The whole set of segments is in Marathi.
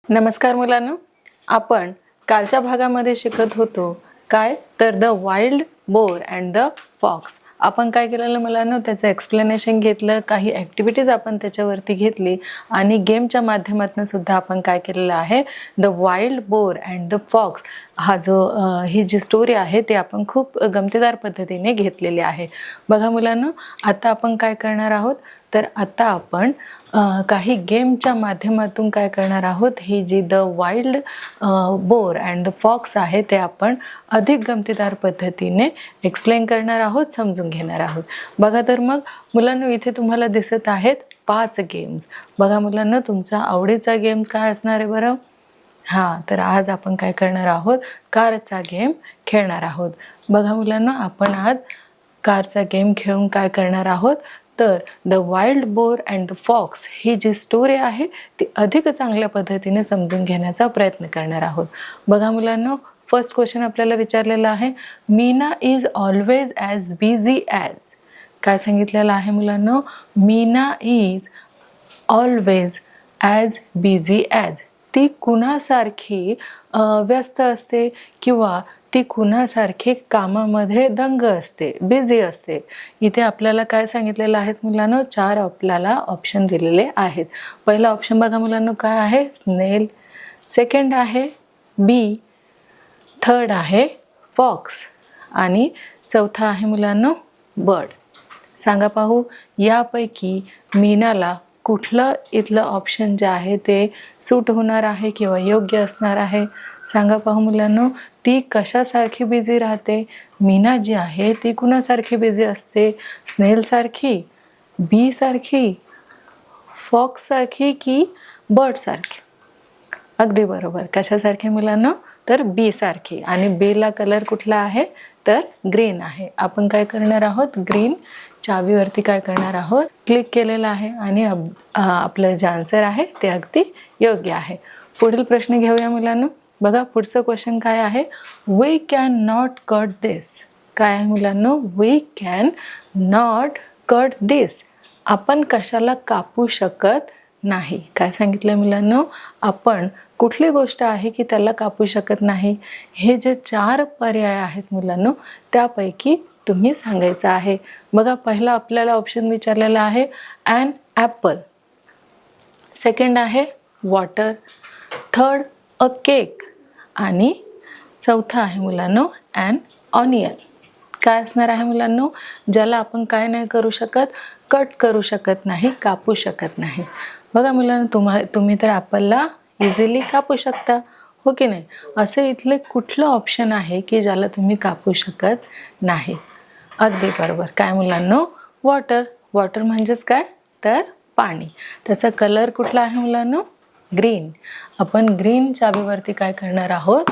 नमस्कार मुलांनो, आपण कालच्या भागामध्ये शिकत होतो काय तर the wild boar and the fox. आपण काय केलेलं मुलांनो, त्याचं एक्सप्लेनेशन घेतलं, काही ॲक्टिव्हिटीज आपण त्याच्यावरती घेतली आणि गेमच्या माध्यमातून सुद्धा आपण काय केलेलं आहे, the wild boar and the fox हा जो ही जी स्टोरी आहे ते आपण खूप गमतीदार पद्धतीने घेतलेली आहे. बघा मुलांनो, आता आपण काय करणार आहोत, तर आता आपण काही गेमच्या माध्यमातून काय करणार आहोत, ही जी the wild boar and the fox आहे ते आपण अधिक गमतीदार पद्धतीने एक्सप्लेन करणार आहोत, समजून घेणार आहोत. बघा तर मग मुलांनो, इथे तुम्हाला दिसत आहेत 5 गेम्स. बघा मुलांनो, तुमचा आवडीचा गेम्स काय असणार आहे बरं? हां, तर आज आपण काय करणार आहोत, कारचा गेम खेळणार आहोत. बघा मुलांनो, आपण आज कारचा गेम खेळून काय करणार आहोत, तर the wild boar and the fox ही जी स्टोरी आहे ती अधिक चांगल्या पद्धतीने समजून घेण्याचा प्रयत्न करणार आहोत. बघा मुलांनो, फर्स्ट क्वेश्चन आपल्याला विचारलेला आहे, Meena is always as busy as. काय सांगितलेलं आहे मुलांनो? Meena is always as busy as. ती कुणासारखी व्यस्त असते किंवा ती कुणासारखी कामामध्ये दंग असते, बिझी असते. इथे आपल्याला काय सांगितलेलं आहे मुलांनो? 4 आपल्याला ऑप्शन दिलेले आहेत. पहिला ऑप्शन बघा मुलांनो, काय आहे? स्नेल. सेकंड आहे बी. थर्ड आहे फॉक्स. आणि चौथा आहे मुलांनो बर्ड. सांगा पाहू, यापैकी मीनाला कुठलं इथलं ऑप्शन जे आहे ते सूट होणार आहे किंवा योग्य असणार आहे? सांगा पाहू मुलांनो, ती कशासारखी बिझी राहते? मीना जी आहे ती कुणासारखी बिझी असते? स्नेलसारखी, बीसारखी, फॉक्ससारखी की बर्डसारखी? अगदी बरोबर. कशासारखे मुलांनो? तर बी सारखी. आणि बीला कलर कुठला आहे, तर ग्रीन आहे. आपण काय करणार आहोत, ग्रीन चावीवरती काय करणार आहोत, क्लिक केलेलं आहे आणि आपलं जे आन्सर आहे ते अगदी योग्य आहे. पुढील प्रश्न घेऊया मुलांनो. बघा पुढचं क्वेश्चन काय आहे, वी कॅन नॉट कट दिस. काय आहे मुलांनो? वी कॅन नॉट कट दिस. आपण कशाला कापू शकत नाही. काय सांगितलं मुलांनो? आपण कुठली गोष्ट आहे की त्याला कापू शकत नाही? हे जे 4 पर्याय आहेत मुलांनो, त्यापैकी तुम्ही सांगायचं आहे. बघा, पहिला आपल्याला ऑप्शन विचारलेला आहे ॲन ॲपल. सेकंड आहे वॉटर. थर्ड अ केक. आणि चौथा आहे मुलांनो ॲन ऑनियन. काय असणार आहे मुलांनो? ज्याला आपण काय नाही करू शकत, कट करू शकत नाही, कापू शकत नाही. बघा मुलांनो, तुम्ही तर ॲपलला इझिली कापू शकता, हो की नाही? असे इथले कुठलं ऑप्शन आहे की ज्याला तुम्ही कापू शकत नाही? अगदी बरोबर. काय मुलांनो? वॉटर. वॉटर म्हणजेच काय, तर पाणी. त्याचा कलर कुठला आहे मुलांनो? ग्रीन. आपण ग्रीन चावीवरती काय करणार आहोत,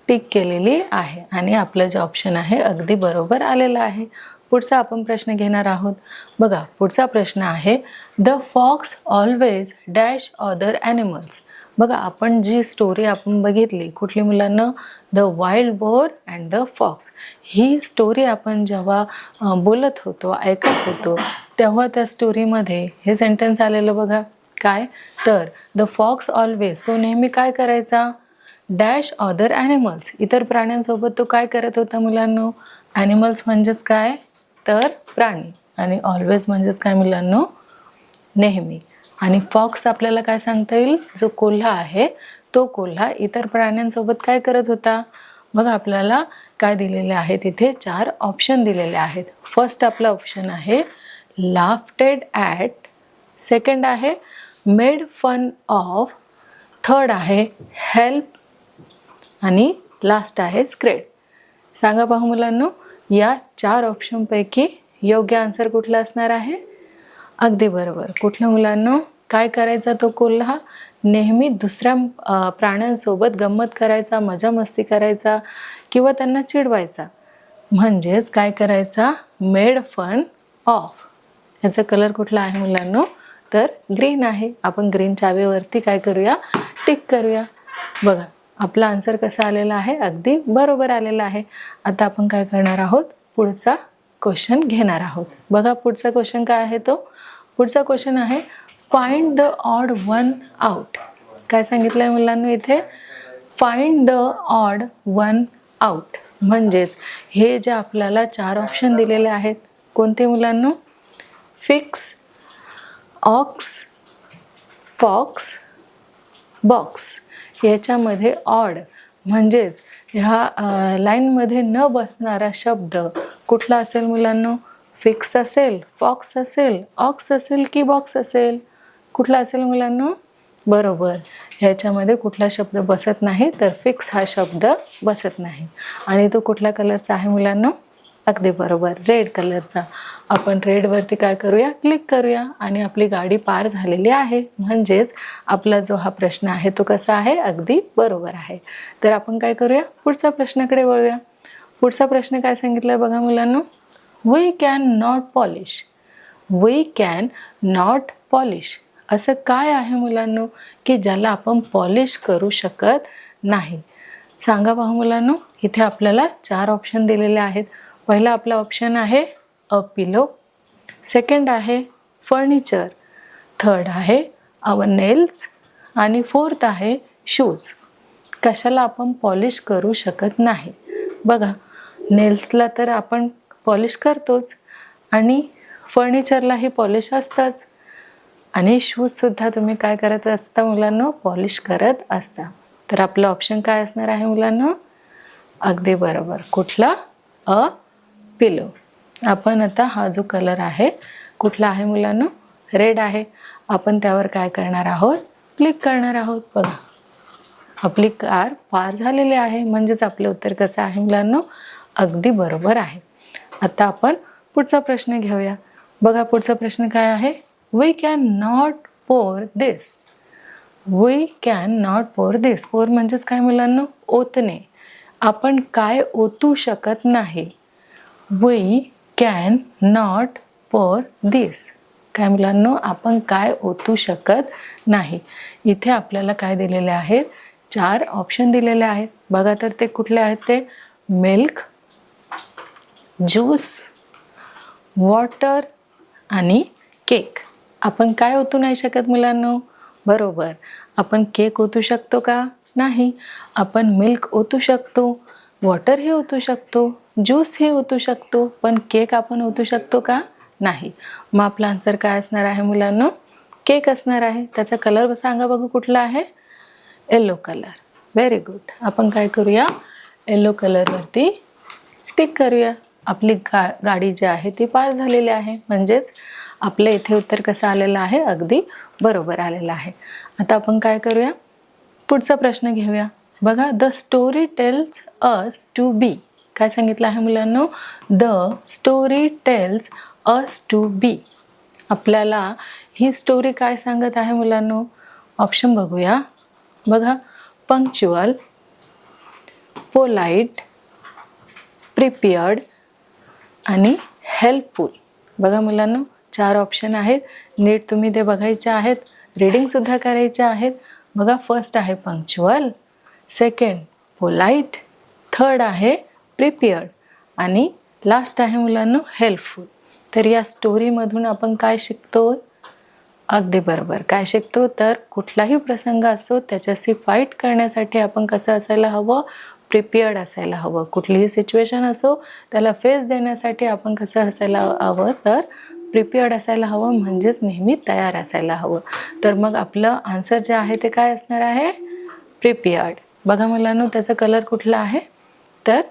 टिक केलेली आहे आणि आपलं जे ऑप्शन आहे अगदी बरोबर आलेलं आहे. पुढचा आपण प्रश्न घेणार आहोत. बघा पुढचा प्रश्न आहे, the fox always dash other animals. बघा, आपण जी स्टोरी आपण बघितली, कुठली मुलांना? The wild boar and the fox. ही स्टोरी आपण जेव्हा बोलत होतो, ऐकत होतो, तेव्हा त्या स्टोरीमध्ये हे सेंटेन्स आलेलं बघा. काय तर द फॉक्स ऑलवेज, तो नेहमी काय करायचा, डॅश अदर ॲनिमल्स. इतर प्राण्यांसोबत तो काय करत होता मुलांनो? ॲनिमल्स म्हणजेच काय, तर प्राणी. आणि ऑलवेज म्हणजेच काय मुलांनो? नेहमी. आणि फॉक्स आपल्याला काय सांगता येईल, जो कोल्हा आहे तो कोल्हा इतर प्राण्यांसोबत काय करत होता? बघा, आपल्याला काय दिलेले आहेत, इथे 4 ऑप्शन दिलेले आहेत. फर्स्ट आपला ऑप्शन आहे लाफ्टेड ॲट. सेकंड आहे मेड फन ऑफ. थर्ड आहे हेल्प. आणि लास्ट आहे स्क्रेड. सांगा पाहू मुलांनो, या 4 ऑप्शनपैकी योग्य आन्सर कुठला असणार आहे? अगदी बरोबर. कुठलं मुलांनो? काय करायचा तो कोल्हा? नेहमी दुसऱ्या प्राण्यांसोबत गंमत करायचा, मजा मस्ती करायचा किंवा त्यांना चिडवायचा. म्हणजेच काय करायचा, मेड फन ऑफ. याचा कलर कुठला आहे मुलांनो? तर ग्रीन आहे. आपण ग्रीन चावीवरती काय करूया, टिक करूया. बघा, आपला आन्सर कसा आलेला आहे, अगदी बरोबर आलेला आहे. आता आपण काय करणार आहोत, पुढचा क्वेश्चन घेणार आहोत. बघा पुढचा क्वेश्चन काय आहे तो, पुढचा क्वेश्चन आहे find the odd one out. काय सांगितलं आहे मुलांना इथे? Find the odd one out. म्हणजेच हे जे आपल्याला 4 ऑप्शन दिलेले आहेत, कोणते मुलांना? Fix, ox, fox, box. याच्यामध्ये ऑड म्हणजेच ह्या लाईनमध्ये न बसणारा शब्द कुठला असेल मुलांना? फिक्स असेल, फॉक्स असेल, ऑक्स असेल की बॉक्स असेल? कुठला असेल मुलांना? बरोबर, ह्याच्यामध्ये कुठला शब्द बसत नाही, तर फिक्स हा शब्द बसत नाही. आणि तो कुठल्या कलरचा आहे मुलांना? अगदी बरोबर, रेड कलरचा. आपण रेडवरती काय करूया? क्लिक करूया आणि आपली गाडी पार झालेली आहे. म्हणजेच आपला जो हा प्रश्न आहे तो कसा आहे? अगदी बरोबर आहे. तर आपण काय करूया? पुढच्या प्रश्नाकडे वळूया. पुढचा प्रश्न काय सांगितलं बघा मुलांना? We cannot polish. We cannot polish. असं काय आहे मुलांनो की ज्याला आपण पॉलिश करू शकत नाही? सांगा पहा मुलांनो. इथे आपल्याला 4 ऑप्शन दिलेले आहेत. पहिला आपला ऑप्शन आहे अ पिलो, सेकंड आहे फर्निचर, थर्ड आहे आवर नेल्स आणि फोर्थ आहे शूज. कशाला आपण पॉलिश करू शकत नाही? बघा, नेल्सला तर आपण पॉलिश करतोच आणि फर्निचरलाही पॉलिश असतंच आणि शूजसुद्धा तुम्ही काय करत असता मुलांनो? पॉलिश करत असता. तर आपलं ऑप्शन काय असणार आहे मुलांनो? अगदी बरोबर, कुठला? A pillow. आपण आता हा जो कलर आहे कुठला आहे मुलांनो? रेड आहे. आपण त्यावर काय करणार आहोत? क्लिक करणार आहोत. बघा, आपली कार पार झालेली आहे. म्हणजेच आपलं उत्तर कसं आहे मुलांनो? अगदी बरोबर आहे. आता आपण पुढचा प्रश्न घेऊया. बघा, पुढचा प्रश्न काय आहे? वी कॅन नॉट पोर दिस. वी कॅन नॉट पोर दिस. पोर म्हणजेच काय मुलांनो? ओतणे. आपण काय ओतू शकत नाही? वी कॅन नॉट पोर दिस. काय मुलांनो? आपण काय ओतू शकत नाही. इथे आपल्याला काय दिलेले आहेत? 4 ऑप्शन दिलेले आहेत. बघा तर ते कुठले आहेत ते? मिल्क, ज्यूस, वॉटर आणि केक. आपण काय ओतू नाही शकत मुलांनो? बरोबर, आपण केक ओतू शकतो का? नाही. आपण मिल्क ओतू शकतो, वॉटरही ओतू शकतो, ज्यूसही ओतू शकतो, पण केक आपण ओतू शकतो का? नाही. मग आपला आन्सर काय असणार आहे मुलांनो? केक असणार आहे. त्याचा कलर सांगा बघू कुठला आहे? Yellow colour. Very good. आपण काय करूया? येलो कलरवरती टिक करूया. आपली गाडी जी आहे ती पार झालेली आहे. म्हणजेच आपलं इथे उत्तर कसं आलेलं आहे? अगदी बरोबर आलेलं आहे. आता आपण काय करूया? पुढचा प्रश्न घेऊया. बघा, the story tells us to be. काय सांगितलं आहे मुलांनो? The story tells us to be. आपल्याला ही स्टोरी काय सांगत आहे मुलांनो? ऑप्शन बघूया. बघा, पंक्च्युअल, पोलाइट, प्रिपेअर्ड आणि हेल्पफुल. बघा मुलांनो, 4 ऑप्शन आहेत. नीट तुम्ही ते बघायचे आहेत, रीडिंगसुद्धा करायचे आहेत. बघा, फर्स्ट आहे पंक्च्युअल, सेकंड पोलाइट, थर्ड आहे प्रिपेअर्ड आणि लास्ट आहे मुलांनो हेल्पफुल. तर या स्टोरीमधून आपण काय शिकतो? अगदी बरोबर, काय शिकतो? तर कुठलाही प्रसंग असो त्याच्याशी फाईट करण्यासाठी आपण कसं असायला हवं? प्रिपेअर्ड असायला हवं. कुठलीही सिच्युएशन असो त्याला फेस देण्यासाठी आपण कसं असायला हवं? तर प्रिपेअर्ड असायला हवं, म्हणजेच नेहमी तयार असायला हवं. तर मग आपलं आन्सर जे आहे ते काय असणार आहे? प्रिपेअर्ड. बघा मुलांनो, त्याचा कलर कुठला आहे? तर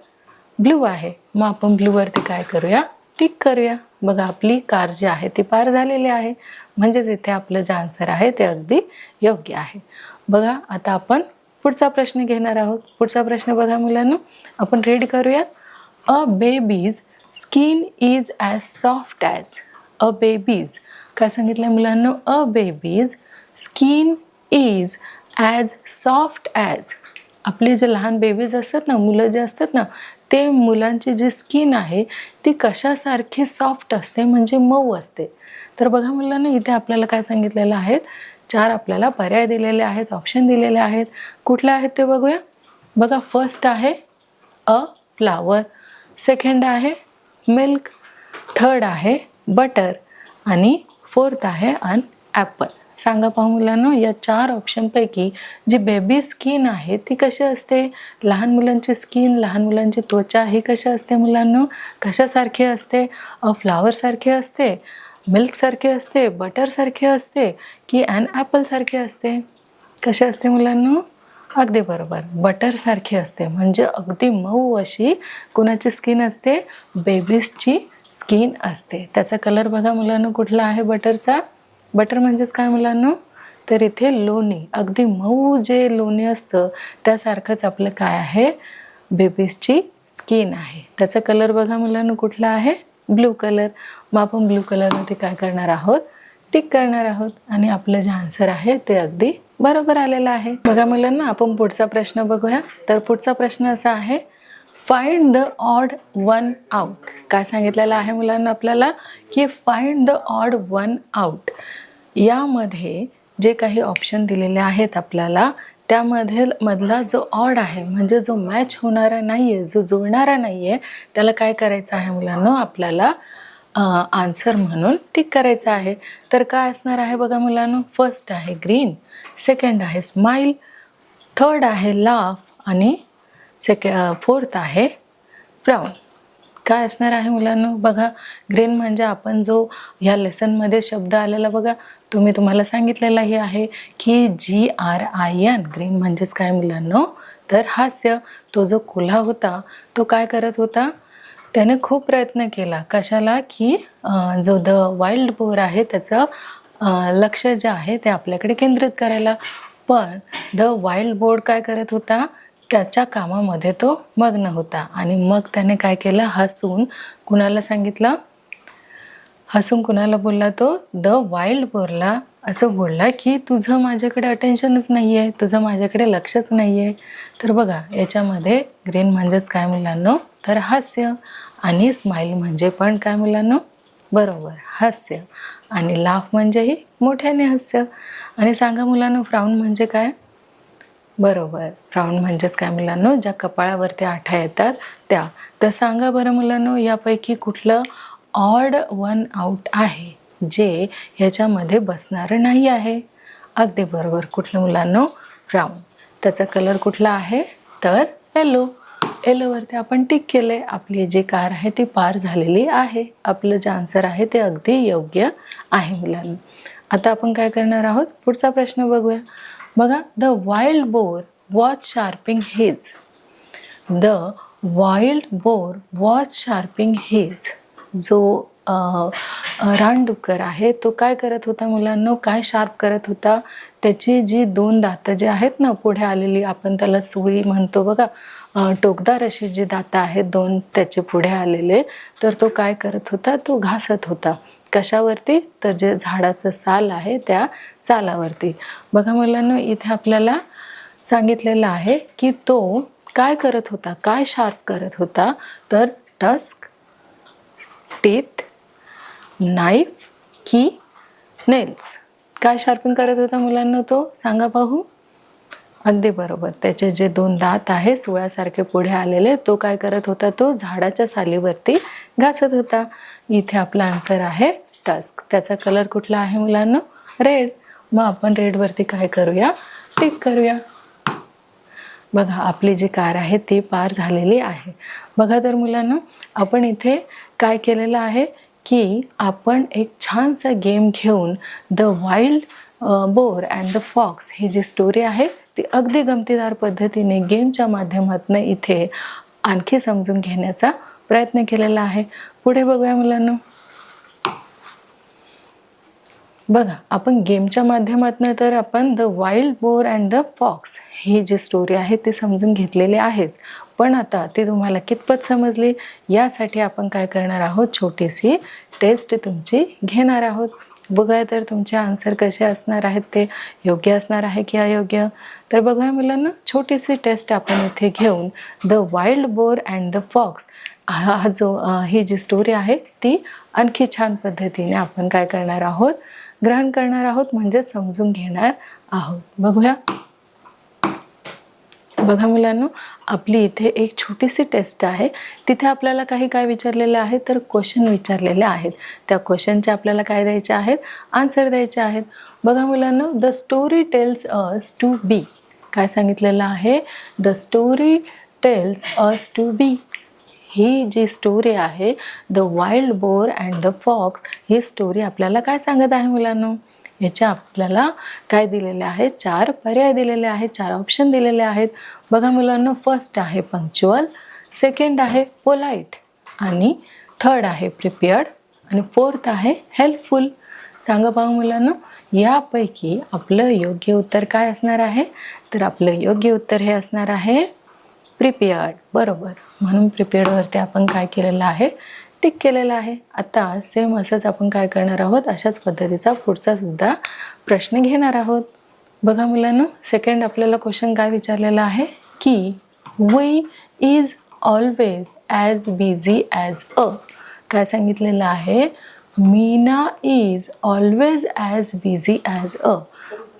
ब्लू आहे. मग आपण ब्लूवरती काय करूया? टिक करूया. बघा, आपली कार जी आहे ती पार झालेली आहे. म्हणजेच इथे आपलं जे आन्सर आहे ते अगदी योग्य आहे. बघा, आता आपण पुढचा प्रश्न घेणार आहोत. पुढचा प्रश्न बघा मुलांनो, आपण रीड करूयात. A baby's skin is as soft as. A baby's. काय सांगितलं मुलांनो? A baby's skin is as soft as. आपले जे लहान बेबीज असतात ना, मुलं जे असतात ना, ते मुलांची जी स्किन आहे ती कशासारखी सॉफ्ट असते? म्हणजे मऊ असते. तर बघा मुलांनो, इथे आपल्याला काय सांगितलेलं आहे? 4 आपल्याला पर्याय दिलेले आहेत, ऑप्शन दिलेले आहेत. कुठले आहेत ते बघूया. बघा, फर्स्ट आहे अ फ्लावर, सेकंड आहे मिल्क, थर्ड आहे बटर आणि फोर्थ आहे अन ॲपल. सांगा पाहू मुलांनो, या 4 ऑप्शनपैकी जी बेबी स्किन आहे ती कशी असते? लहान मुलांची स्किन, लहान मुलांची त्वचा ही कशी असते मुलांनो? कशासारखी असते? फ्लावरसारखी असते, मिल्कसारखी असते, बटरसारखी असते की ॲपलसारखी असते? कशी असते मुलांनो? अगदी बरोबर, बटरसारखी असते. म्हणजे अगदी मऊ अशी कुणाची स्किन असते? बेबीजची स्किन असते. त्याचा कलर बघा मुलांनो कुठला आहे बटरचा? बटर म्हणजेच काय मुलांनो? तर इथे लोणी, अगदी मऊ जे लोणी असतं त्यासारखंच आपलं काय आहे? बेबीजची स्किन आहे. त्याचा कलर बघा मुलांनो कुठला आहे? Blue colour. मग आपण ब्लू कलरमध्ये काय करणार आहोत? टिक करणार आहोत आणि आपलं जे आन्सर आहे ते अगदी बरोबर आलेलं आहे. बघा मुलांना, आपण पुढचा प्रश्न बघूया. तर पुढचा प्रश्न असा आहे, find the odd one out. काय सांगितलेलं आहे मुलांना आपल्याला? की find the odd one out. यामध्ये जे काही ऑप्शन दिलेले आहेत आपल्याला, त्यामध्ये मधला जो ऑड आहे म्हणजे जो मॅच होणारा नाही आहे, जो जुळणारा नाही आहे, त्याला काय करायचं आहे मुलांनो? आपल्याला आन्सर म्हणून टिक करायचं आहे. तर काय असणार आहे बघा मुलांनो? फर्स्ट आहे ग्रीन, सेकंड आहे स्माईल, थर्ड आहे लाफ आणि फोर्थ आहे फ्राउन. काय असणार आहे मुलांनो? बघा, ग्रीन म्हणजे आपण जो ह्या लेसनमध्ये शब्द आलेला बघा, तुम्हाला सांगितलेलाही आहे की GRIN. ग्रीन म्हणजेच काय मुलांनो? तर हास्य. तो जो कोल्हा होता तो काय करत होता? त्याने खूप प्रयत्न केला. कशाला? की जो द वाईल्ड बोर आहे त्याचं लक्ष जे आहे ते आपल्याकडे केंद्रित करायला. पण द वाईल्ड बोर काय करत होता? त्याच्या कामामध्ये तो मग्न होता. आणि मग त्याने काय केलं? हसून कुणाला सांगितलं? हसून कुणाला बोलला तो? द वाईल्ड बोरला असं बोलला की तुझं माझ्याकडे अटेन्शनच नाही आहे, तुझं माझ्याकडे लक्षच नाही आहे. तर बघा, याच्यामध्ये ग्रीन म्हणजेच काय मुलांनो? तर हास्य. आणि स्माईल म्हणजे पण काय मुलांनो? बरोबर, हास्य. आणि लाफ म्हणजेही मोठ्याने हास्य. आणि सांगा मुलांनो, फ्राउन म्हणजे काय? बरोबर, फ्राउन म्हणजेच काय मुलांनो? ज्या कपाळावरती आठा येतात त्या. तर सांगा बरं मुलांनो, यापैकी कुठलं ऑड वन आउट आहे जे ह्याच्यामध्ये बसणारं नाही आहे? अगदी बरोबर, कुठलं मुलांनो? फ्राउन. त्याचा कलर कुठला आहे? तर येलो. येलोवरती आपण टिक केले. आपली जी कार आहे ती पार झालेली आहे. आपलं जे आन्सर आहे ते अगदी योग्य आहे मुलांनो. आता आपण काय करणार आहोत? पुढचा प्रश्न बघूया. बघा, the wild boar was sharping his. The wild boar was sharping his. जो रानडुक्कर आहे तो काय करत होता मुलांनो? काय शार्प करत होता? त्याची जी 2 दातं जे आहेत ना पुढे आलेली, आपण त्याला सुळी म्हणतो बघा, टोकदार अशी जी दातं आहेत 2 त्याचे पुढे आलेले, तर तो काय करत होता? तो घासत होता. कशावरती? तर जे झाडाचं साल आहे त्या सालावरती. बघा मुलांनो, इथे आपल्याला सांगितलेलं आहे की तो काय करत होता? काय शार्प करत होता? तर टस्क, टीथ, नाईफ की नेल्स. काय शार्पिंग करत होता मुलांना तो? सांगा पाहू. अगदी बरोबर, त्याचे जे 2 दात आहे सुळ्यासारखे पुढे आलेले, तो काय करत होता? तो झाडाच्या सालीवरती घासत होता. इथे आपला आन्सर आहे टस्क. त्याचा कलर कुठला आहे मुलांना? रेड. मग आपण रेडवरती काय करूया? टिक करूया. बघा, आपली जी कार आहे ती पार झालेली आहे. बघा तर मुलांना, आपण इथे काय केलेलं आहे की आपण एक छानसा गेम घेऊन the wild boar and the fox ही जी स्टोरी आहे ती अगदी गमतीदार पद्धतीने गेमच्या माध्यमातून इथे आणखी समजून घेण्याचा प्रयत्न केलेला आहे. पुढे बघूया मुलांना. बघा, आपण गेमच्या माध्यमातून तर आपण the wild boar and the fox ही जी स्टोरी आहे ती समजून घेतलेली आहेच. पण आता ती तुम्हाला कितपत समजली यासाठी आपण काय करणार आहोत? छोटीशी टेस्ट तुमची घेणार आहोत. बघूया तर तुमचे आन्सर कसे असणार आहेत, ते योग्य असणार आहे की अयोग्य. तर बघूया मुलांना, छोटीशी टेस्ट आपण इथे घेऊन the wild boar and the fox ही जी स्टोरी आहे ती आणखी छान पद्धतीने आपण काय करणार आहोत? ग्रहण करणार आहोत, म्हणजे समजून घेणार आहोत. बघूया. बघा मुलांनो, आपली इथे एक छोटीशी टेस्ट आहे. तिथे आपल्याला काही काय विचारलेलं आहे, तर क्वेश्चन विचारलेले आहेत. त्या क्वेश्चनचे आपल्याला काय द्यायचे आहेत, आन्सर द्यायचे आहेत. बघा मुलांनो, the story tells us to be. काय सांगितलेलं आहे, the story tells us to be. ही जी स्टोरी आहे, the wild boar and the fox, ही स्टोरी आपल्याला काय सांगत आहे मुलांनो. याच्या आपल्याला काय दिलेले आहे, 4 पर्याय दिलेले आहेत, 4 ऑप्शन दिलेले आहेत. बघा मुलांनो, फर्स्ट आहे पंक्च्युअल, सेकंड आहे पोलाइट, आणि थर्ड आहे प्रिपेअर्ड, आणि फोर्थ आहे हेल्पफुल. सांगा पाहू मुलांनो, यापैकी आपलं योग्य उत्तर काय असणार आहे, तर आपलं योग्य उत्तर हे असणार आहे प्रिपेअर्ड. बरोबर. म्हणून प्रिपेअर्डवरती आपण काय केलेलं आहे, टिक केलेलं आहे. आता सेम असंच आपण काय करणार आहोत, अशाच पद्धतीचा पुढचा सुद्धा प्रश्न घेणार आहोत. बघा मुलांनो, सेकंड आपल्याला क्वेश्चन काय विचारलेला आहे की we is always as busy as a. काय सांगितलेलं आहे, Meena is always as busy as a.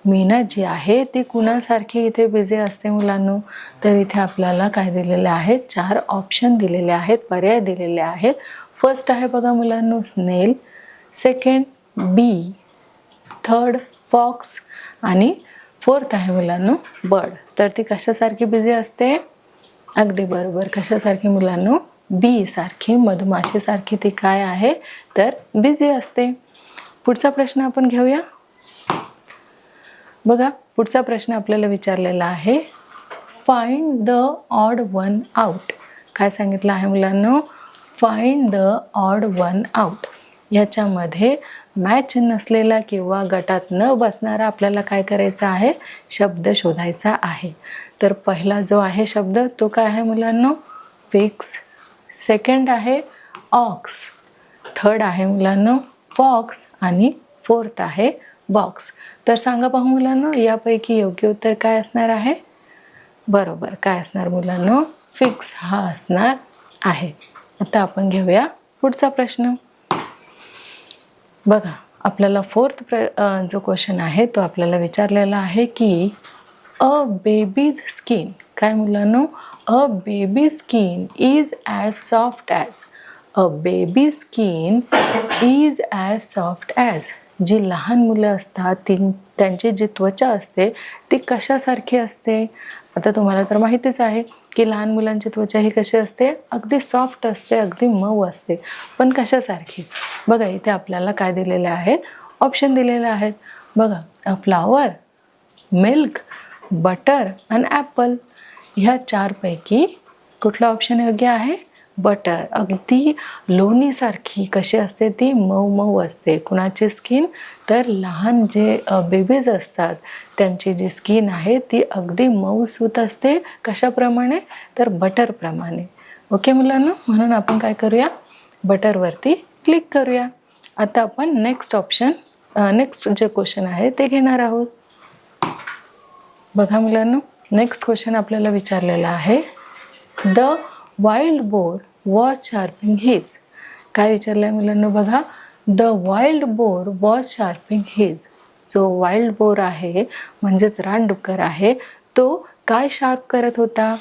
Meena जी आहे ती कुणासारखी इथे बिझी असते मुलांनो, तर इथे आपल्याला काय दिलेले आहेत, 4 ऑप्शन दिलेले आहेत, पर्याय दिलेले आहेत. फर्स्ट आहे बघा मुलांनो स्नेल, सेकंड बी, थर्ड फॉक्स, आणि फोर्थ आहे मुलांनो बर्ड. तर ती कशासारखी बिझी असते, अगदी बरोबर, कशासारखी मुलांनो, बी सारखी, मधमाशीसारखी ती काय आहे, तर बिझी असते. पुढचा प्रश्न आपण घेऊया. बघा, पुढचा प्रश्न आपल्याला विचारलेला आहे find the odd one out. काय सांगितलं आहे मुलांनो, find the odd one out. याच्यामध्ये मॅच नसलेला किंवा गटात न बसणारा आपल्याला काय करायचा आहे, शब्द शोधायचा आहे. तर पहिला जो आहे शब्द तो काय आहे मुलांनो, फिक्स, सेकंड आहे ऑक्स, थर्ड आहे मुलांनो फॉक्स, आणि फोर्थ आहे बॉक्स. तर सांगा पाहू मुलांनो, यापैकी योग्य उत्तर काय असणार आहे. बरोबर, काय असणार मुलांनो, फिक्स हा असणार आहे. आता आपण घेऊया पुढचा प्रश्न. बघा, आपल्याला फोर्थ जो क्वेश्चन आहे तो आपल्याला विचारलेला आहे की अ बेबीज स्किन. काय मुलांनो, a baby skin is as soft as. A baby skin is as soft as. जी लहान मुलं असतात त्यांची जी त्वचा असते ती कशासारखी असते. आता तुम्हाला तर माहितीच आहे की लहान मुलांची त्वचा ही कशी असते, अगदी सॉफ्ट असते, अगदी मऊ असते. पण कशासारखी, बघा इथे आपल्याला काय दिलेले आहेत, ऑप्शन दिलेले आहेत. बघा, फ्लावर, मिल्क, बटर आणि ॲपल. ह्या 4 पैकी कुठला ऑप्शन योग्य आहे, बटर. अगदी लोणीसारखी कशी असते ती, मऊ मऊ असते. कुणाची स्किन, तर लहान जे बेबीज असतात त्यांची जी स्किन आहे ती अगदी मऊसूत असते. कशाप्रमाणे, तर बटरप्रमाणे. ओके मुलांनो, म्हणून आपण काय करूया, बटरवरती क्लिक करूया. आता आपण नेक्स्ट जे क्वेश्चन आहे ते घेणार आहोत. बघा मुलांनो, नेक्स्ट क्वेश्चन आपल्याला विचारलेला आहे the wild boar was sharping his. काय विचारलं आहे मुलांनो, बघा, the wild boar was sharping his. जो वाईल्ड बोर आहे म्हणजेच रानडुक्कर आहे, तो काय शार्प करत होता.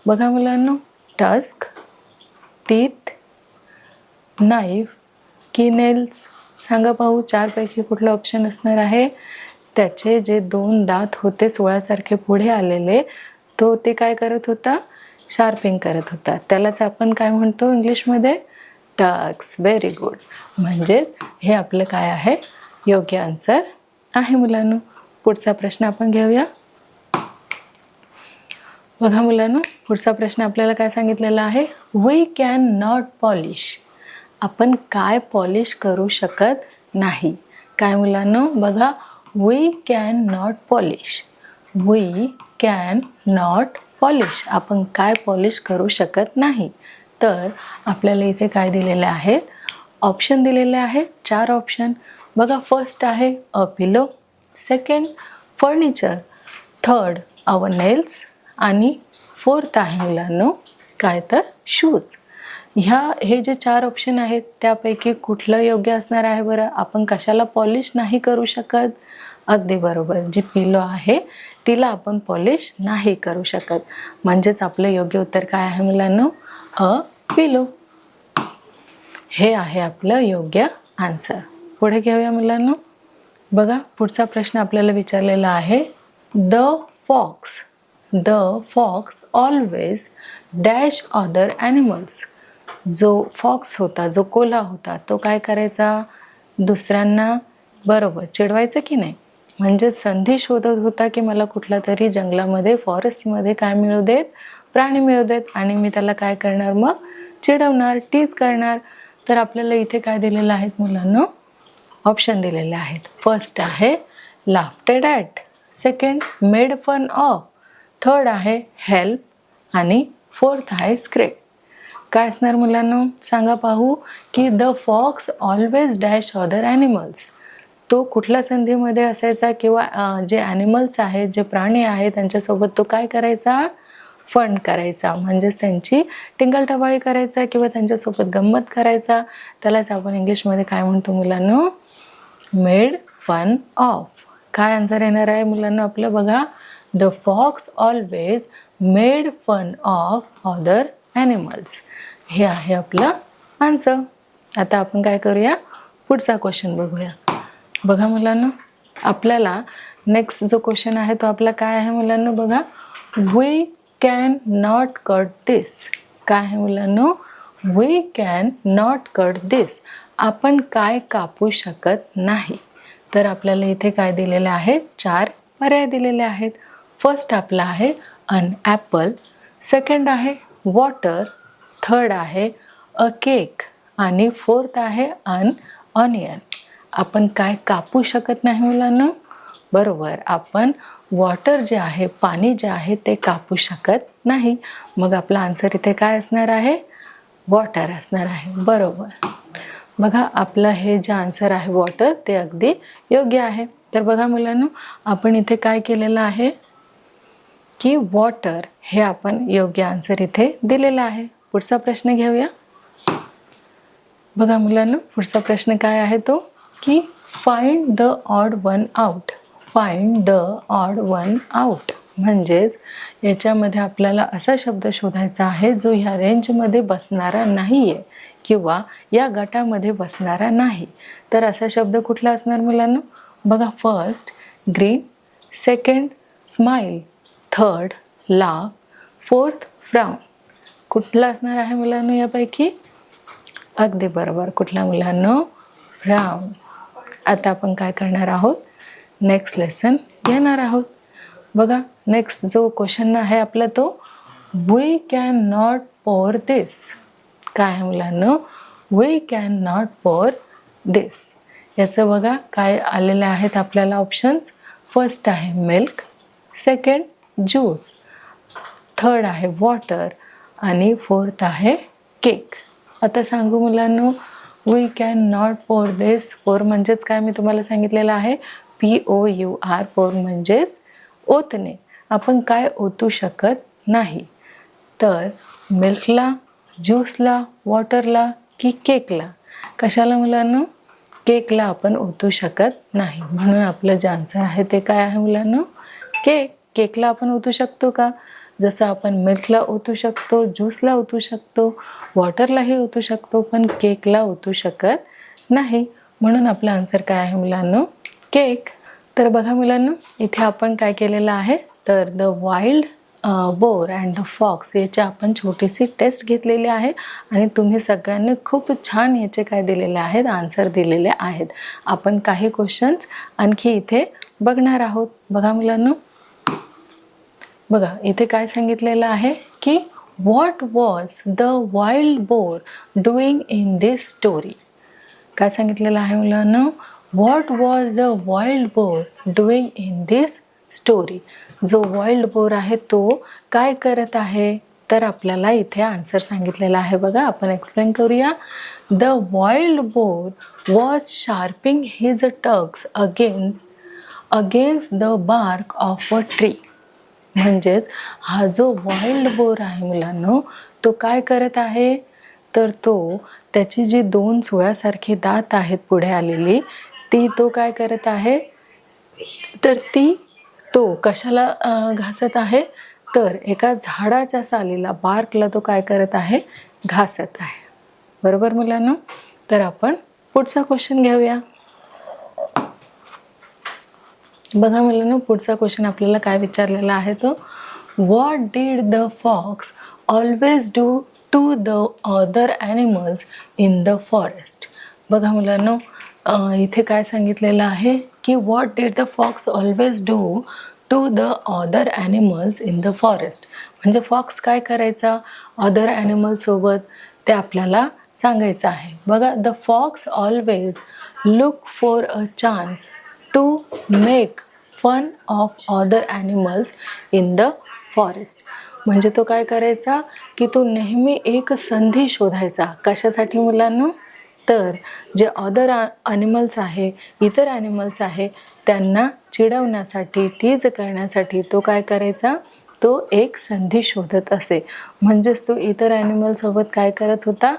बघा मुलांनो, टस्क, टीथ, नाईफ की नेल्स. सांगा पाहू, 4 पैकी कुठलं ऑप्शन असणार आहे. त्याचे जे 2 दात होते सोळासारखे पुढे आलेले, तो ते काय करत होता, शार्पिंग करत होता. त्यालाच आपण काय म्हणतो इंग्लिशमध्ये, टक्स. Very good. म्हणजे हे आपलं काय आहे, योग्य आन्सर आहे मुलांनो. पुढचा प्रश्न आपण घेऊया. बघा मुलांनो, पुढचा प्रश्न आपल्याला काय सांगितलेला आहे, वी कॅन नॉट पॉलिश. आपण काय पॉलिश करू शकत नाही. काय मुलांनो, बघा, we cannot polish. We cannot polish. आपण काय पॉलिश करू शकत नाही. तर आपल्याला इथे काय दिलेले आहेत, ऑप्शन दिलेले आहेत, 4 ऑप्शन. बघा, फर्स्ट आहे a pillow, second furniture, third our nails, आणि फोर्थ आहे मुलांनो काय, तर शूज. हे जे 4 ऑप्शन आहेत त्यापैकी कुठलं योग्य असणार आहे बरं. आपण कशाला पॉलिश नाही करू शकत, अगदी बरोबर. जी पिलो आहे तिला आपण पॉलिश नाही करू शकत. म्हणजेच आपलं योग्य उत्तर काय आहे मुलांनो? A pillow. हे आहे आपलं योग्य आन्सर. पुढे घेऊया मुलांनो. बघा पुढचा प्रश्न आपल्याला विचारलेला आहे. The fox always dash other animals. जो फॉक्स होता, जो कोल्हा होता, तो काय करायचा? दुसऱ्यांना बरोबर चिडवायचं की नाही? म्हणजे संधी शोधत होता की मला कुठला तरी जंगलामध्ये, फॉरेस्टमध्ये काय मिळू देत? प्राणी मिळू देत, आणि मी त्याला काय करणार मग? चिडवणार, टीज करणार. तर आपल्याला इथे काय दिलेलं आहेत मुलांनो? ऑप्शन दिलेले आहेत. फर्स्ट आहे laughed at, second made fun of, third आहे हेल्प, आणि फोर्थ आहे स्क्रेप. काय असणार मुलांनो? सांगा पाहू. की the fox always dash other animals. तो कुठल्या संधीमध्ये असायचा? किंवा जे ॲनिमल्स आहेत, जे प्राणी आहेत, त्यांच्यासोबत तो काय करायचा? फन करायचा. म्हणजेच त्यांची टिंगलटवाळी करायचा किंवा त्यांच्यासोबत गंमत करायचा. त्यालाच आपण इंग्लिशमध्ये काय म्हणतो मुलांनो? Made fun of. काय आन्सर येणार आहे मुलांना आपलं? बघा, the fox always made fun of other animals. हे आहे आपलं आन्सर. आता आपण काय करूया? पुढचा क्वेश्चन बघूया. बघा मुलांना, आपल्याला नेक्स्ट जो क्वेश्चन आहे तो आपला काय आहे मुलांना? बघा, वी कॅन नॉट कट दिस. काय आहे मुलांनो? वी कॅन नॉट कट दिस. आपण काय कापू शकत नाही. तर आपल्याला इथे काय दिलेले आहेत? 4 पर्याय दिलेले आहेत. फर्स्ट आपला आहे अन ॲपल, सेकंड आहे वॉटर, थर्ड आहे अ केक, आणि फोर्थ आहे अन ऑनियन. आपण काय कापू शकत नाही मुलांना? बरोबर, आपण वॉटर जे आहे, पाणी जे आहे ते कापू शकत नाही. मग आपला आन्सर इथे काय असणार आहे? वॉटर असणार आहे. बरोबर. बघा, आपलं हे जे आन्सर आहे वॉटर ते अगदी योग्य आहे. तर बघा मुलांनो, आपण इथे काय केलेलं आहे की वॉटर हे आपण योग्य आन्सर इथे दिलेलं आहे. पुढचा प्रश्न घेऊया. बघा मुलांनो, पुढचा प्रश्न काय आहे तो? की find the odd one out. Find the odd one out म्हणजेच याच्यामध्ये आपल्याला असा शब्द शोधायचा आहे जो ह्या रेंजमध्ये बसणारा नाही आहे किंवा या गटामध्ये बसणारा नाही. तर असा शब्द कुठला असणार मुलांनो? बघा, first green, second smile, third laugh, fourth frown. कुठला असणार आहे मुलांनो यापैकी? अगदी बरोबर. कुठला मुलांनो? फ्राउन. आता आपण काय करणार आहोत? नेक्स्ट लेसन घेणार आहोत. बघा, नेक्स्ट जो क्वेश्चन आहे आपला तो वी कॅन नॉट पोर दिस. काय आहे मुलांनो? वी कॅन नॉट पोर दिस. याचं बघा काय आलेले आहेत आपल्याला ऑप्शन्स. फर्स्ट आहे मिल्क, सेकंड ज्यूस, थर्ड आहे वॉटर, आणि फोर्थ आहे केक. आता सांगू मुलांनो, वी कॅन नॉट पोर दिस. पोर म्हणजेच काय मी तुम्हाला सांगितलेलं आहे? POUR. पोर म्हणजेच ओतणे. आपण काय ओतू शकत नाही. तर मिल्कला, ज्यूसला, वॉटरला की केकला? कशाला मुलांनो? केकला आपण ओतू शकत नाही. म्हणून आपलं जे आन्सर आहे ते काय आहे मुलांनो? केक. केकला आपण ओतू शकतो का? जसं आपण मिल्कला ओतू शकतो, ज्यूसला ओतू शकतो, वॉटरलाही ओतू शकतो, पण केकला ओतू शकत नाही. म्हणून आपलं आन्सर काय आहे मुलांनो? केक. तर बघा मुलांनो, इथे आपण काय केलेलं आहे? तर the wild boar and the fox याची आपण छोटीशी टेस्ट घेतलेली आहे आणि तुम्ही सगळ्यांनी खूप छान याचे काय दिलेले आहेत? आन्सर दिलेले आहेत. आपण काही क्वेश्चन्स आणखी इथे बघणार आहोत. बघा मुलांनो, बघा इथे काय सांगितलेलं आहे की what was the wild bore doing in this story. काय सांगितलेलं आहे मुलांनो? What was the wild bore doing in this story. जो वाईल्ड बोर आहे तो काय करत आहे? तर आपल्याला इथे आन्सर सांगितलेला आहे. बघा, आपण एक्सप्लेन करूया. The wild boar was sharping his tusks against the bark of a tree. म्हणजेच हा जो वाईल्ड बोर आहे मुलांनो, तो काय करत आहे? तर तो त्याची जी 2 सुळ्यासारखी दात आहेत पुढे आलेली, ती तो काय करत आहे? तर तो कशाला घासत आहे, तर एका झाडाच्या सालीला, बार्कला तो काय करत आहे, घासत आहे. बरोबर मुलांनो. तर आपण पुढचा क्वेश्चन घेऊया. बघा मुलांनो, पुढचा क्वेश्चन आपल्याला काय विचारलेला आहे, तो what did the fox always do to the other animals in the forest. बघा मुलांनो, इथे काय सांगितलेलं आहे की what did the fox always do to the other animals in the forest. म्हणजे फॉक्स काय करायचा अदर ॲनिमलसोबत, ते आपल्याला सांगायचं आहे. बघा, the fox always look for a chance to make fun of other animals in the forest. म्हणजे तो काय करायचा की तो नेहमी एक संधी शोधायचा. कशासाठी मुलांनो, तर जे अदर ॲनिमल्स आहे, इतर ॲनिमल्स आहे, त्यांना चिडवण्यासाठी, टीज करण्यासाठी तो काय करायचा, तो एक संधी शोधत असे. म्हणजेच तो इतर ॲनिमलसोबत काय करत होता,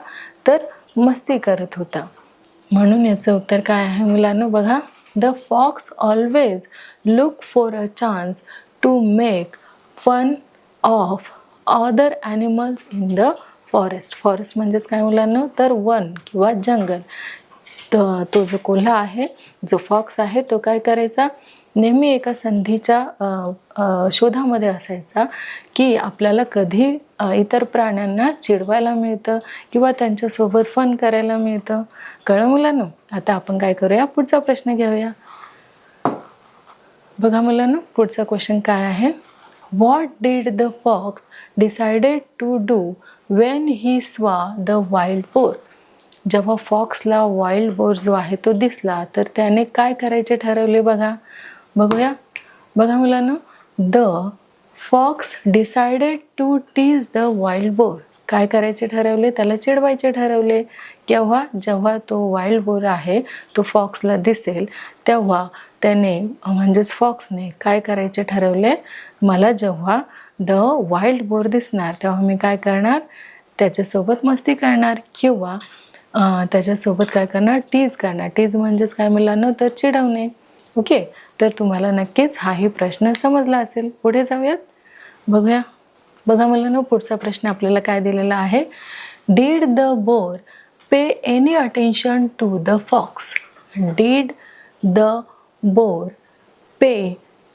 तर मस्ती करत होता. म्हणून याचं उत्तर काय आहे मुलांनो, बघा, the fox always look for a chance to make fun of other animals in the forest. Forest म्हणजेच काय मुलांनो, तर वन किंवा जंगल. तो जो कोल्हा आहे, जो फॉक्स आहे, तो काय करायचा, नेहमी एका संधीच्या शोधामध्ये असायचा की आपल्याला कधी इतर प्राण्यांना चिडवायला मिळतं किंवा त्यांच्यासोबत फन करायला मिळतं. कळलं मुलांनो. आता आपण काय करूया, पुढचा प्रश्न घेऊया. बघा मुलांनो, पुढचा क्वेश्चन काय आहे, what did the fox decided to do when he saw the wild bore. जेव्हा फॉक्सला वाईल्ड बोर जो आहे तो दिसला, तर त्याने काय करायचे ठरवले, बघूया. बघा मुलांनो, the fox decided to tease the wild boar. काय करायचे ठरवले, त्याला चिडवायचे ठरवले. जेव्हा तो वाईल्ड बोर आहे तो फॉक्सला दिसेल, तेव्हा त्याने म्हणजेच फॉक्सने काय करायचे ठरवले, मला जेव्हा द वाईल्ड बोर दिसणार तेव्हा मी काय करणार, त्याच्यासोबत मस्ती करणार किंवा त्याच्यासोबत काय करणार, टीज करणार. टीज म्हणजेच काय मुलांनो, तर चिडवणे. ओके, तर तुम्हाला नक्कीच हाही प्रश्न समजला असेल. पुढे जाऊयात, बघूया. बघा मुलांनो, पुढचा प्रश्न आपल्याला काय दिलेला आहे, did the boar pay any attention to the fox. Did the boar pay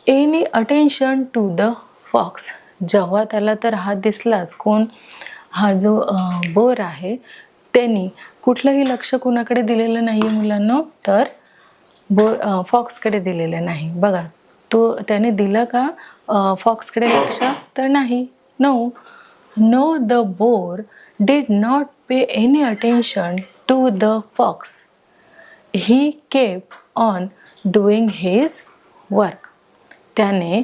any attention to the fox. जेव्हा त्याला तर हा दिसलाच, कोण, हा जो बोर आहे, त्यांनी कुठलंही लक्ष कुणाकडे दिलेलं नाही आहे मुलांनो, तर फॉक्सकडे दिलेलं नाही. बघा, त्याने दिलं का फॉक्सकडे लक्ष, तर नाही. No the boar did not pay any attention to the fox. He kept on doing his work. त्याने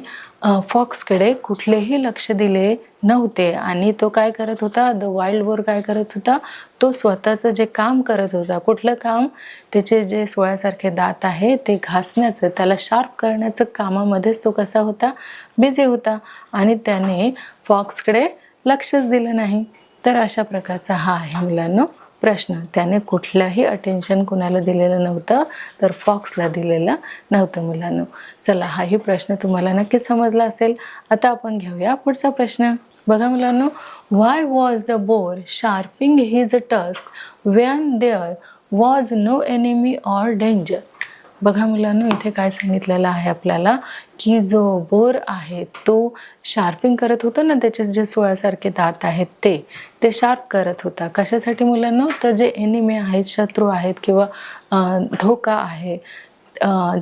फॉक्सकडे कुठलेही लक्ष दिले नव्हते आणि तो काय करत होता, द वाईल्ड बोर काय करत होता, तो स्वतःचं जे काम करत होता. कुठलं काम, त्याचे जे सोळ्यासारखे दात आहे ते घासण्याचं, त्याला शार्प करण्याचं कामामध्येच तो कसा होता, बिझी होता आणि त्याने फॉक्सकडे लक्षच दिलं नाही. तर अशा प्रकारचा हा आहे मुलांनो प्रश्न. त्याने कुठलंही अटेन्शन कुणाला दिलेलं नव्हतं, तर फॉक्सला दिलेलं नव्हतं मुलांनो. चला, हाही प्रश्न तुम्हाला नक्कीच समजला असेल. आता आपण घेऊया पुढचा प्रश्न. बघा मुलांनो, why was the boar sharping his tusk when there was no enemy or danger. बघा मुलांनो, इथे काय सांगितलेलं आहे आपल्याला की जो बोर आहे तो शार्पिंग करत होता ना, त्याचे जे सोळ्यासारखे दात आहेत ते शार्प करत होता. कशासाठी मुलांनो, तर जे एनिमी आहेत, शत्रू आहेत किंवा धोका आहे,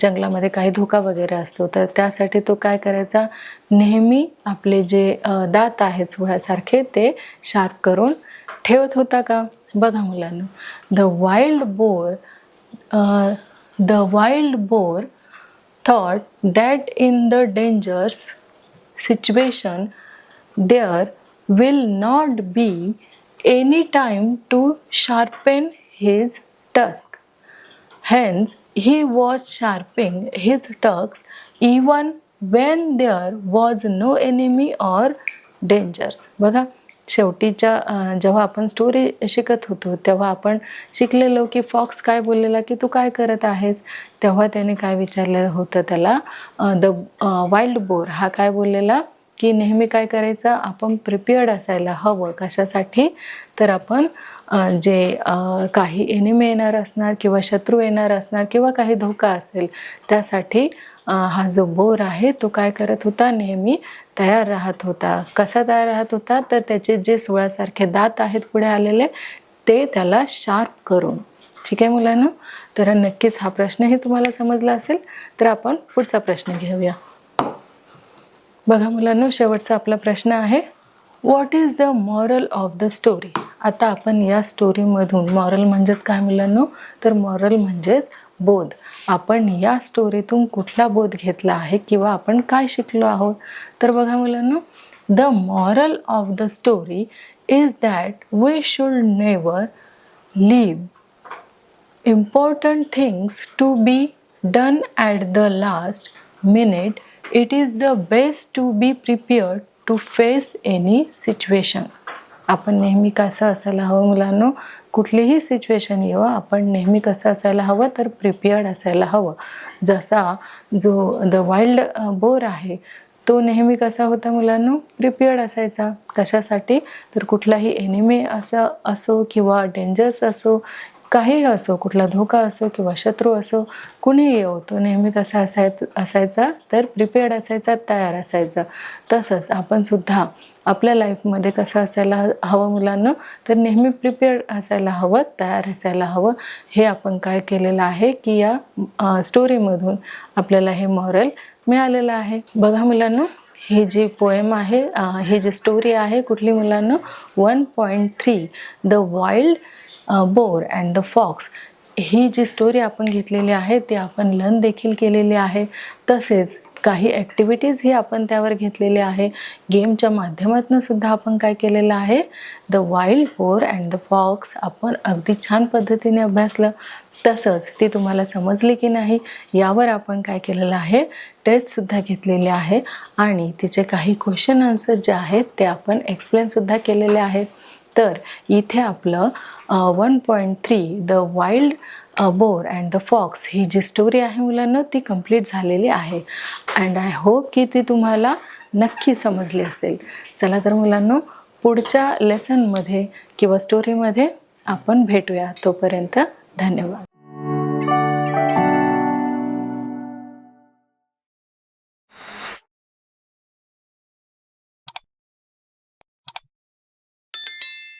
जंगलामध्ये काही धोका वगैरे असतो, तर त्यासाठी तो काय करायचा, नेहमी आपले जे दात आहेत सोळ्यासारखे ते शार्प करून ठेवत होता का. बघा मुलांनो, The wild boar thought that in the dangerous situation there will not be any time to sharpen his tusk. Hence, he was sharpening his tusks even when there was no enemy or dangers. बघा, शेवटीच्या जेव्हा आपण स्टोरी शिकत होतो तेव्हा आपण शिकलेलो की फॉक्स काय बोललेला की तू काय करत आहेस. तेव्हा त्याने काय विचारलं होतं त्याला, द वाईल्ड बोर हा काय बोललेला की नेहमी काय करायचं, आपण प्रिपेअर्ड असायला हवं. कशासाठी, तर आपण जे काही एनिमी येणार असणार किंवा शत्रू येणार असणार किंवा काही धोका असेल त्यासाठी हा जो बोर आहे तो काय करत होता, नेहमी तयार राहत होता. कसा तयार राहत होता, तर त्याचे जे सुळासारखे दात आहेत पुढे आलेले ते त्याला शार्प करून. ठीक आहे मुलांनो, तर नक्कीच हा प्रश्नही तुम्हाला समजला असेल. तर आपण पुढचा प्रश्न घेऊया. बघा मुलांनो, शेवटचा आपला प्रश्न आहे, what is the moral of the story. आता आपण या स्टोरीमधून, मॉरल म्हणजेच काय मुलांनो, तर मॉरल म्हणजेच बोध. आपण या स्टोरीतून कुठला बोध घेतला आहे किंवा आपण काय शिकलो आहोत. तर बघा मुलांनो, the moral of the story is that we should never leave important things to be done at the last minute. It is the best to be prepared to face any situation. आपण नेहमी कसं असायला हवं मुलांनो, कुठलीही सिच्युएशन येऊ आपण नेहमी कसं असायला हवं, तर प्रिपेअर्ड असायला हवं. जसा जो द वाईल्ड बोर आहे तो नेहमी कसा होता मुलांनो, प्रिपेअर्ड असायचा. कशासाठी, तर कुठलाही एनिमी असो किंवा डेंजर्स असो, काहीही असो, कुठला धोका असो किंवा शत्रू असो, कुणीही येऊ, तो नेहमी कसा असायचा, तर प्रिपेअर्ड असायचा, तयार असायचा. तसंच आपण सुद्धा आपल्या लाईफमध्ये कसं असायला हवं मुलांना, तर नेहमी प्रिपेअर्ड असायला हवं, तयार असायला हवं. हे आपण काय केलेलं आहे की या स्टोरीमधून आपल्याला हे मॉरल मिळालेलं आहे. बघा मुलांना, ही जी पोएम आहे, ही जी स्टोरी आहे, कुठली मुलांना, 1.3 the wild boar and the fox. ही जी स्टोरी आपण घेतलेली आहे ती आपण लर्न देखील केलेली आहे. तसेच काही ॲक्टिव्हिटीजही आपण त्यावर घेतलेले आहे. गेमच्या माध्यमातून सुद्धा आपण काय केलेलं आहे, the wild boar and the fox आपण अगदी छान पद्धतीने अभ्यासलं. तसंच ती तुम्हाला समजली की नाही यावर आपण काय केलेलं आहे, टेस्टसुद्धा घेतलेली आहे आणि तिचे काही क्वेश्चन आन्सर जे आहेत ते आपण एक्सप्लेनसुद्धा केलेले आहेत. तर इथे आपलं 1.3 the wild boar and the fox ही जी स्टोरी आहे मुलांना ती कंप्लीट झालेली आहे. अँड आय होप की ती तुम्हाला नक्की समजली असेल. चला तर मुलांनो, पुढच्या लेसनमध्ये किंवा स्टोरीमध्ये आपण भेटूया. तोपर्यंत धन्यवाद.